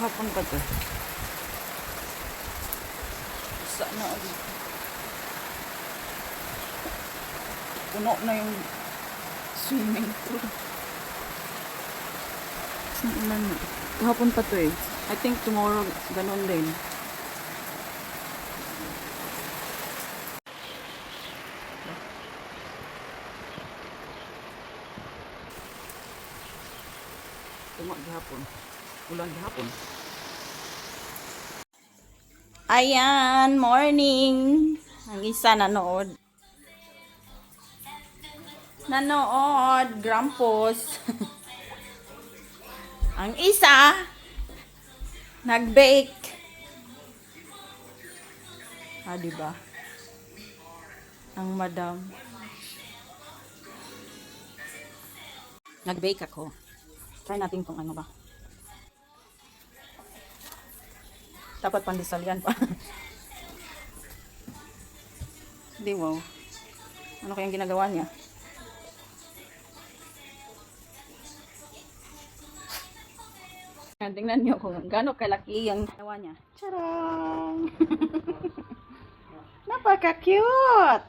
Hapon pa to. Isa na ulit. Puno na yung swimming pool. Saan ulan na? Kahapon pa to eh. I think tomorrow ganon din. Tuma gihapon. Ulan gihapon. Ayan, morning. Ang isa nanood. Nanood, Grampos. Ang isa nag-bake. Ah, diba? Ang madam. Nag-bake ako. Try natin kung ano ba. Dapat pandesal yan pa. Hindi, wow. Ano kayang ginagawa niya? Tingnan niyo kung gaano kalaki ang ginawa niya. Charang! Napaka-cute!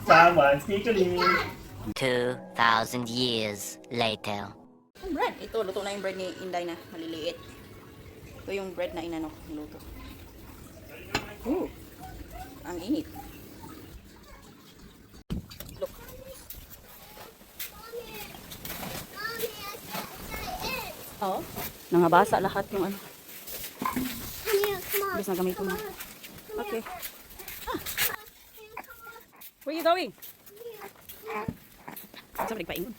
Someone sneakily. 2,000 years later. Ang bread. Ito, luto na yung bread ni Inday na maliliit. Ito yung bread na inano, niluto. Ang init. Look. Oh, nangabasa lahat yung ano. Bilis na gamitin mo. Okay. Where you going? Somebody paingon.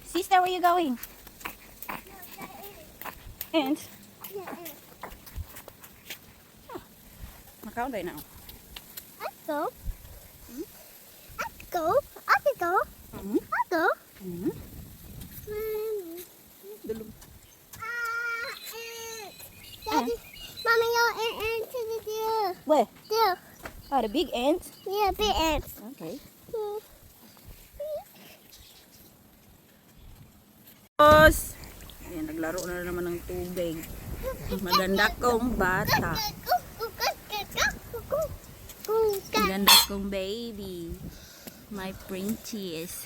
Sister, where you going? And makaon tayo na. Let's go. Let's go. I can go. I'll go. Dulog. Daddy, Mommy, your ant to the deer. Where? Deer. Ah, the big ants. Yeah, big ants. Okay. Tapos, ayan, naglaro na naman ng tubig. Maganda kong bata. Maganda kong baby. My princess.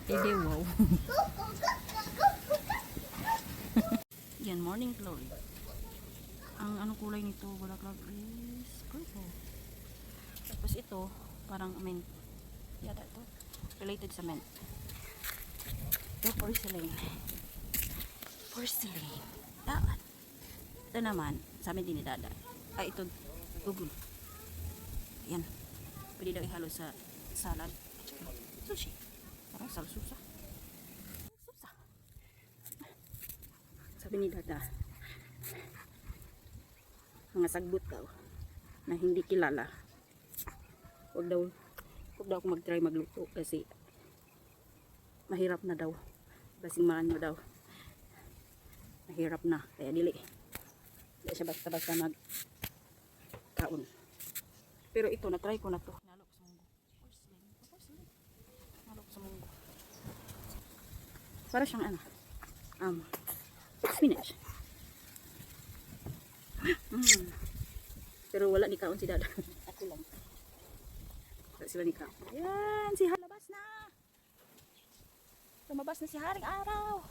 Hindi, wow. Yan, morning glory. Ang ano kulay nito, bulaklak is purple. Tapos ito, parang mint. Yata ito. Related sa mint. Ito, porcelain. Porcelain. Dapat. Ito naman, sa amin din ni Dada. Ay, ito, ugol. Yan. Pwede daw ihalo sa salad. Sushi. Parang salsusa. Salsusa. Sabi ni Dada, mga sagbot daw na hindi kilala. Huwag daw ako mag-try magluto kasi mahirap na daw. Basing maano daw. Mahirap na. Kaya dili. Hindi siya basta-basta mag-kaon. Pero ito, na-try ko na to. Nalok sa munggo. Porcelain. Nalok sa munggo. Para siyang ano. Spinach. Pero wala ni kaon si Dada. Ako lang. Wala sila ni kaon. Ayan, si Halabas na. Lumabas na si Haring Araw.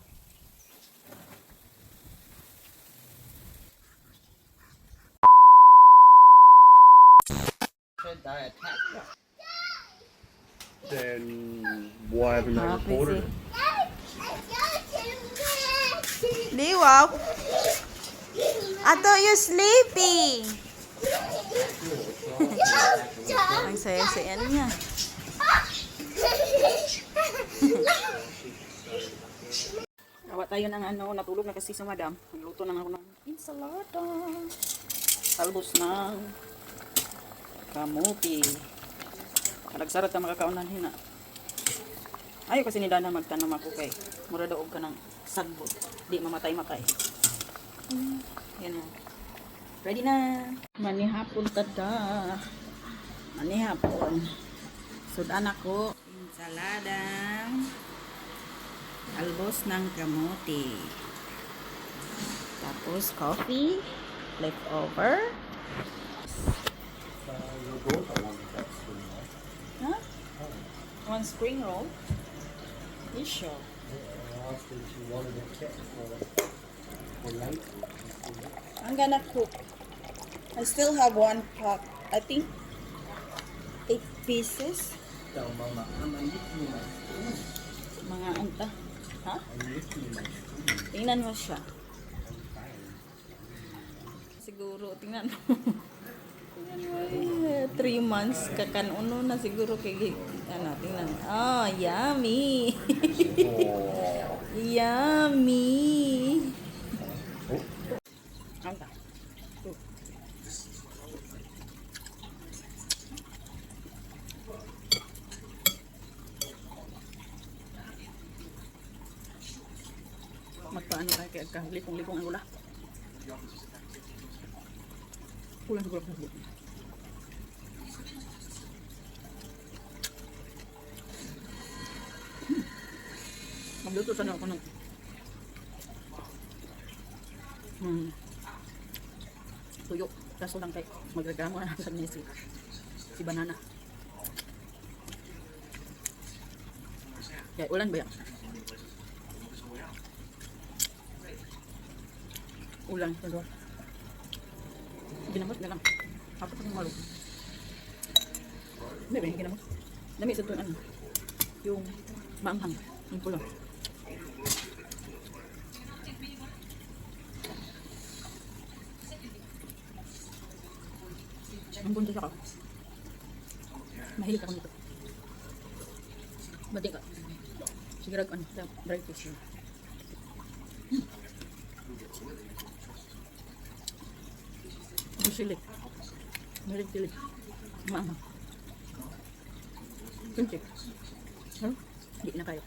Then why haven't they reported it? Liwaw. I thought you're sleeping. Ang saya-saya niya. Gawa tayo ng ano, natulog na kasi sa madam. Nagluto na ako ng ensalada. talbos ng kamuti. Kalagsarat ka makakaunan hina. Ayaw kasi ni Dana magtanong ako kay mura daog ka ng sagbot. Di mamatay-matay. Yan na. Ready na. Manihapon tada. Manihapon. Sudan ako. Ensaladang talbos ng kamote. Tapos coffee. Leftover. Huh? One spring roll? You sure? I'm gonna cook. I still have one pot. I think 8 pieces. Mga anta. Ha? Tingnan mo siya. Siguro, tingnan mo. Tingnan mo. 3 months kakanuno na siguro kay ano, tingnan. Oh, yummy. Yummy. Anta. Magpaano tayo kaya ka lipong-lipong ang gula. Kulang siguro sa sabot. Magluto sana ako ng tuyo. Kaso lang kay magreklamo na sa ni si banana. Kaya ulan ba yan? Ulan, pero ginamot na lang. Ako pa ng malo. Hindi ba yung ginamot? Dami sa ito ano. Yung maanghang. Yung pula. Ang buntis ako. Mahilig ako nito. Ba't di ka? Sigurag ano, dry fish yun. Sili. Mahilig sili. Maanghang. Kunti. Ano? Hindi na kayo.